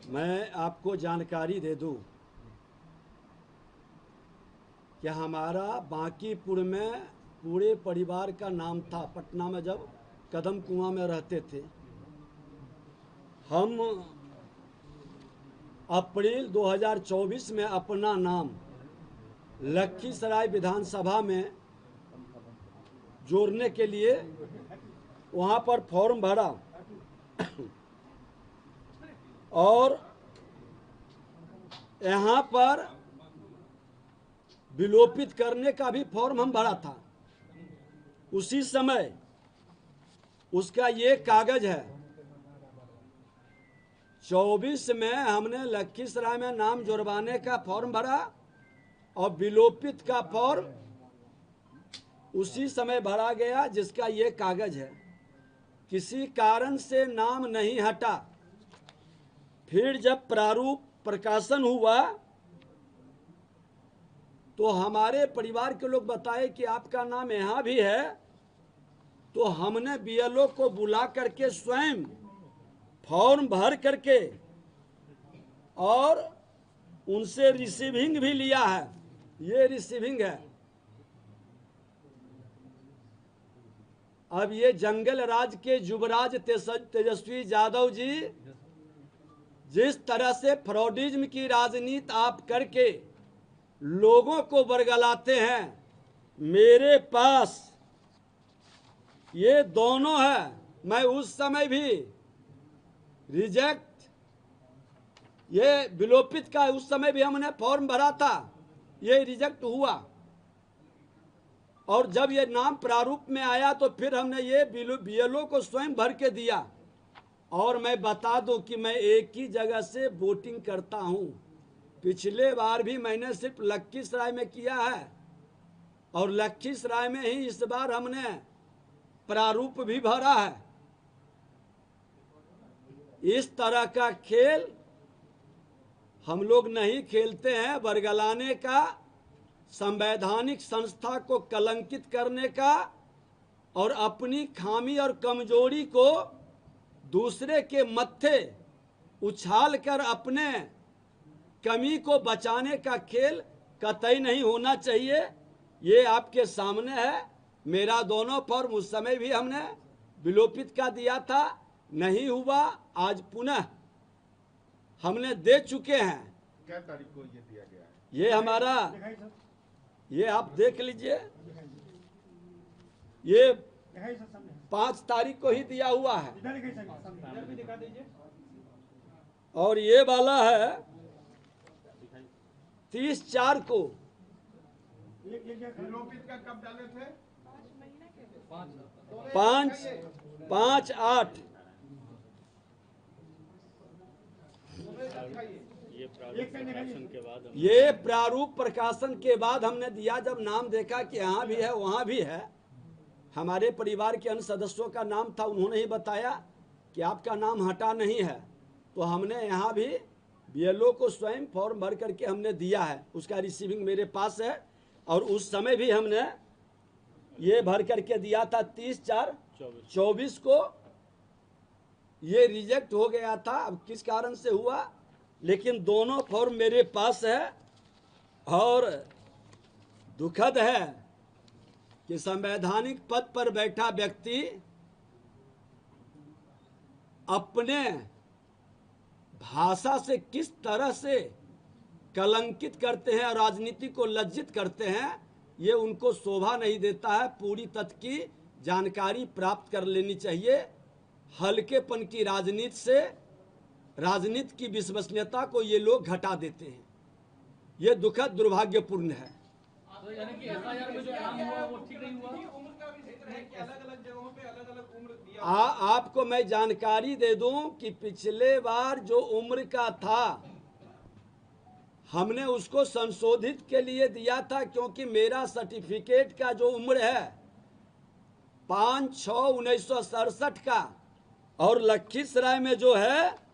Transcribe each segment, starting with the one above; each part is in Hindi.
मैं आपको जानकारी दे दूं कि हमारा बांकीपुर में पूरे परिवार का नाम था। पटना में जब कदम कुआं में रहते थे, हम अप्रैल 2024 में अपना नाम लखीसराय विधानसभा में जोड़ने के लिए वहाँ पर फॉर्म भरा और यहाँ पर विलोपित करने का भी फॉर्म हम भरा था। उसी समय उसका ये कागज है। 24 में हमने लखीसराय में नाम जुड़वाने का फॉर्म भरा और विलोपित का फॉर्म उसी समय भरा गया, जिसका ये कागज है। किसी कारण से नाम नहीं हटा। फिर जब प्रारूप प्रकाशन हुआ तो हमारे परिवार के लोग बताए कि आपका नाम यहाँ भी है। तो हमने बीएलओ को बुला करके स्वयं फॉर्म भर करके और उनसे रिसीविंग भी लिया है। ये रिसीविंग है। अब ये जंगल राज के युवराज तेजस्वी यादव जी जिस तरह से फ्रॉडिज्म की राजनीति आप करके लोगों को बरगलाते हैं, मेरे पास ये दोनों है। मैं उस समय भी रिजेक्ट, ये विलोपित का उस समय भी हमने फॉर्म भरा था, ये रिजेक्ट हुआ। और जब ये नाम प्रारूप में आया तो फिर हमने ये बीएलओ को स्वयं भर के दिया। और मैं बता दूं कि मैं एक ही जगह से वोटिंग करता हूं। पिछले बार भी मैंने सिर्फ लखीसराय में किया है और लखीसराय में ही इस बार हमने प्रारूप भी भरा है। इस तरह का खेल हम लोग नहीं खेलते हैं। बरगलाने का, संवैधानिक संस्था को कलंकित करने का और अपनी खामी और कमजोरी को दूसरे के मत्थे उछाल कर अपने कमी को बचाने का खेल कतई नहीं होना चाहिए। ये आपके सामने है। मेरा दोनों फॉर्म उस समय भी हमने विलोपित का दिया था, नहीं हुआ। आज पुनः हमने दे चुके हैं। क्या तारीख को ये दिया गया है? ये हमारा, ये आप देख लीजिए, ये 5 तारीख को ही दिया हुआ है। और ये वाला है 30/4 को। विलोपित का कब डाले थे? 5/8। ये प्रारूप प्रकाशन के बाद हमने दिया। जब नाम देखा कि यहाँ भी है वहाँ भी है, हमारे परिवार के अन्य सदस्यों का नाम था, उन्होंने ही बताया कि आपका नाम हटा नहीं है। तो हमने यहाँ भी बीएलओ को स्वयं फॉर्म भर करके हमने दिया है। उसका रिसीविंग मेरे पास है। और उस समय भी हमने ये भर करके दिया था 30/4/24 को। ये रिजेक्ट हो गया था, अब किस कारण से हुआ, लेकिन दोनों फॉर्म मेरे पास है। और दुखद है कि संवैधानिक पद पर बैठा व्यक्ति अपने भाषा से किस तरह से कलंकित करते हैं और राजनीति को लज्जित करते हैं, ये उनको शोभा नहीं देता है। पूरी तथ्य की जानकारी प्राप्त कर लेनी चाहिए। हल्केपन की राजनीति से राजनीति की विश्वसनीयता को ये लोग घटा देते हैं। ये दुखद दुर्भाग्यपूर्ण है। तो यानी कि एफआईआर में जो काम हुआ वो ठीक नहीं हुआ। उम्र का भी जिक्र है कि अलग-अलग जगहों पे अलग-अलग उम्र दिया। आपको मैं जानकारी दे दूं कि पिछले बार जो उम्र का था हमने उसको संशोधित के लिए दिया था, क्योंकि मेरा सर्टिफिकेट का जो उम्र है 5/6/1967 का और लखीसराय में जो है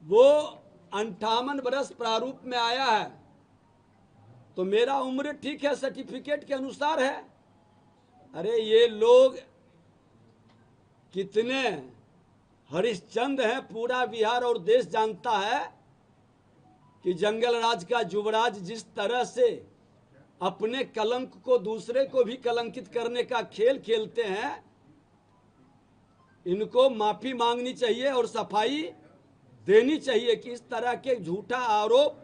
वो 58 वर्ष प्रारूप में आया है। तो मेरा उम्र ठीक है, सर्टिफिकेट के अनुसार है। अरे ये लोग कितने हरिश्चंद्र है, पूरा बिहार और देश जानता है कि जंगल राज का युवराज जिस तरह से अपने कलंक को दूसरे को भी कलंकित करने का खेल खेलते हैं, इनको माफी मांगनी चाहिए और सफाई देनी चाहिए कि इस तरह के झूठा आरोप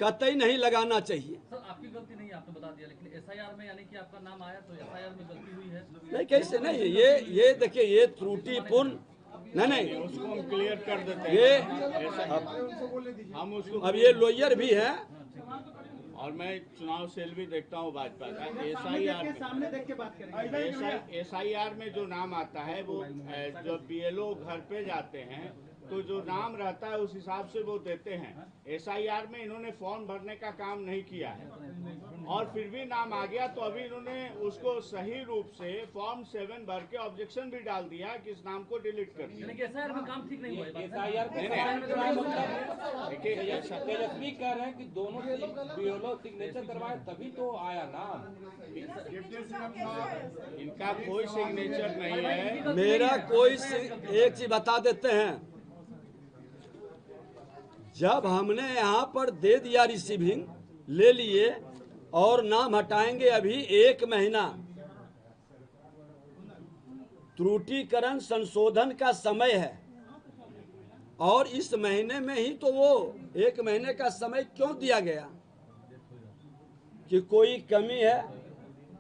कतई नहीं लगाना चाहिए। सर आपकी गलती नहीं है, आपने बता दिया, लेकिन एसआईआर में यानी कि आपका नाम आया तो एसआईआर में गलती हुई है। नहीं, कैसे नहीं, ये देखिए, ये त्रुटिपूर्ण नहीं, उसको हम क्लियर कर देते हैं। ये हम उसको अब ये लॉयर भी है और मैं चुनाव सेल भी देखता हूँ भाजपा का। एसआईआर सामने देख के बात करेंगे। एसआईआर में जो नाम आता है वो जो बीएलओ घर पे जाते हैं तो जो नाम रहता है उस हिसाब से वो देते हैं। एसआईआर में इन्होंने फॉर्म भरने का काम नहीं किया है और फिर भी नाम आ गया, तो अभी इन्होंने उसको सही रूप से फॉर्म 7 भर के ऑब्जेक्शन भी डाल दिया कि इस नाम को डिलीट कर दिया। यानी कि एसआईआर में काम ठीक नहीं हुआ है। एसआईआर देखिए तेजस्वी कह रहे हैं कि दोनों बीएलओ सिग्नेचर करवाए तभी तो आया नाम। इनका कोई सिग्नेचर नहीं है। मेरा कोई एक चीज बता देते हैं, जब हमने यहाँ पर दे दिया रिसीविंग ले लिए और नाम हटाएंगे, अभी 1 महीना त्रुटिकरण संशोधन का समय है और इस महीने में ही तो वो 1 महीने का समय क्यों दिया गया कि कोई कमी है,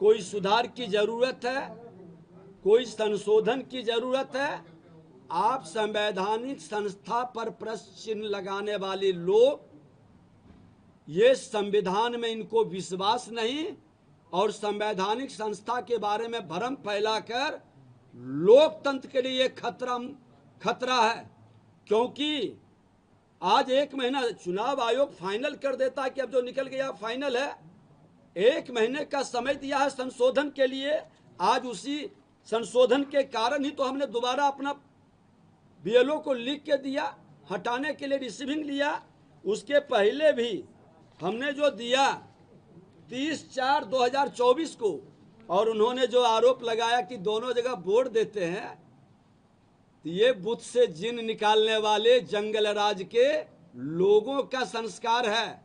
कोई सुधार की जरूरत है, कोई संशोधन की जरूरत है। आप संवैधानिक संस्था पर प्रश्न चिन्ह लगाने वाले लोग, ये संविधान में इनको विश्वास नहीं और संवैधानिक संस्था के बारे में भ्रम फैलाकर लोकतंत्र के लिए खतरा है। क्योंकि आज 1 महीना चुनाव आयोग फाइनल कर देता है कि अब जो निकल गया फाइनल है, 1 महीने का समय दिया है संशोधन के लिए। आज उसी संशोधन के कारण ही तो हमने दोबारा अपना बीएलओ को लिख के दिया, हटाने के लिए रिसीविंग लिया। उसके पहले भी हमने जो दिया 30/4/2024 को, और उन्होंने जो आरोप लगाया कि दोनों जगह वोट देते हैं, तो ये बुत से जिन निकालने वाले जंगल राज के लोगों का संस्कार है।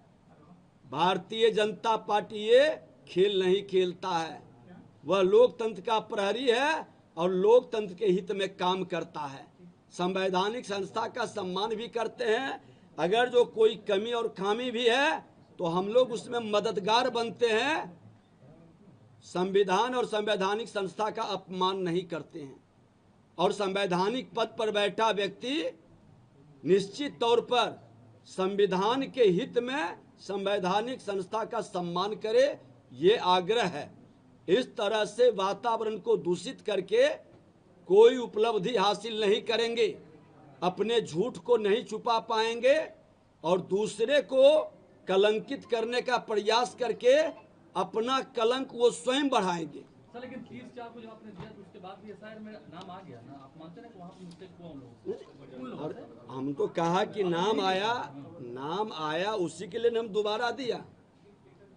भारतीय जनता पार्टी ये खेल नहीं खेलता है, वह लोकतंत्र का प्रहरी है और लोकतंत्र के हित में काम करता है। संवैधानिक संस्था का सम्मान भी करते हैं। अगर जो कोई कमी और खामी भी है तो हम लोग उसमें मददगार बनते हैं। संविधान और संवैधानिक संस्था का अपमान नहीं करते हैं और संवैधानिक पद पर बैठा व्यक्ति निश्चित तौर पर संविधान के हित में संवैधानिक संस्था का सम्मान करे, ये आग्रह है। इस तरह से वातावरण को दूषित करके कोई उपलब्धि हासिल नहीं करेंगे, अपने झूठ को नहीं छुपा पाएंगे और दूसरे को कलंकित करने का प्रयास करके अपना कलंक वो स्वयं बढ़ाएंगे। सर लेकिन 30/4 को जब आपने दिया तो उसके बाद भी एसआईआर में नाम आ गया ना, आप मानते हैं कि वहाँ पे मिस्टेक हुआ उन लोगों से? हम तो कहा कि नाम आया उसी के लिए हम दोबारा दिया।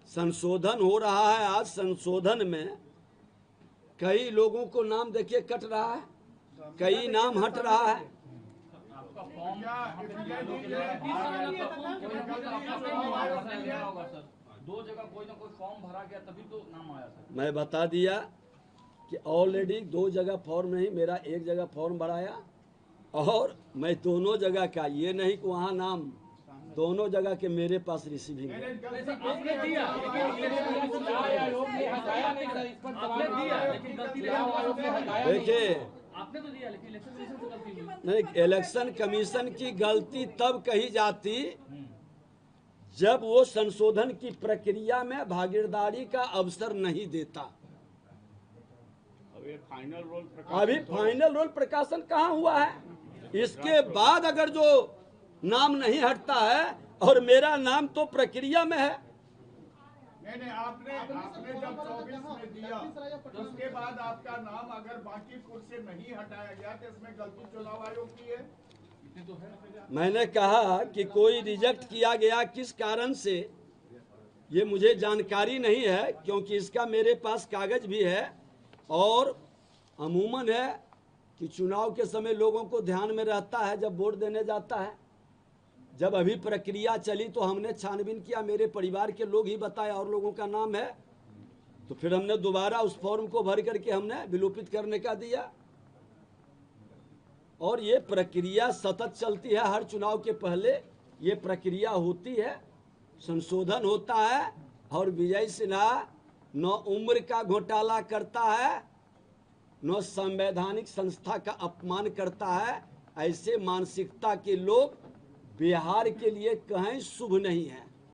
संशोधन हो रहा है, आज संशोधन में कई लोगों को नाम देखिए कट रहा है, कई नाम हट रहा है। आपका फॉर्म सर 2 जगह कोई ना कोई फॉर्म भरा गया तभी तो नाम आया सर। मैं बता दिया कि ऑलरेडी 2 जगह फॉर्म नहीं, मेरा 1 जगह फॉर्म भराया और मैं दोनों जगह का, ये नहीं कि वहाँ नाम, दोनों जगह के मेरे पास रिसीविंग है। आपने दिया देखिए, आपने तो दिया लेकिन इलेक्शन कमीशन से गलती हुई। नहीं, इलेक्शन कमीशन की गलती तब कही जाती जब वो संशोधन की प्रक्रिया में भागीदारी का अवसर नहीं देता। अभी फाइनल रोल प्रकाशन कहाँ हुआ है? इसके बाद अगर जो नाम नहीं हटता है और मेरा नाम तो प्रक्रिया में है। नहीं, आपने जब 24 में दिया तो उसके बाद आपका नाम अगर बांकीपुर से नहीं हटाया गया तो इसमें गलती चुनाव आयोग की है। मैंने कहा कि कोई रिजेक्ट किया गया किस कारण से, ये मुझे जानकारी नहीं है, क्योंकि इसका मेरे पास कागज भी है और अमूमन है कि चुनाव के समय लोगों को ध्यान में रहता है जब वोट देने जाता है। जब अभी प्रक्रिया चली तो हमने छानबीन किया, मेरे परिवार के लोग ही बताए और लोगों का नाम है, तो फिर हमने दोबारा उस फॉर्म को भर करके हमने विलोपित करने का दिया। और ये प्रक्रिया सतत चलती है, हर चुनाव के पहले ये प्रक्रिया होती है, संशोधन होता है। और विजय सिन्हा न उम्र का घोटाला करता है, न संवैधानिक संस्था का अपमान करता है। ऐसे मानसिकता के लोग बिहार के लिए कहीं शुभ नहीं है।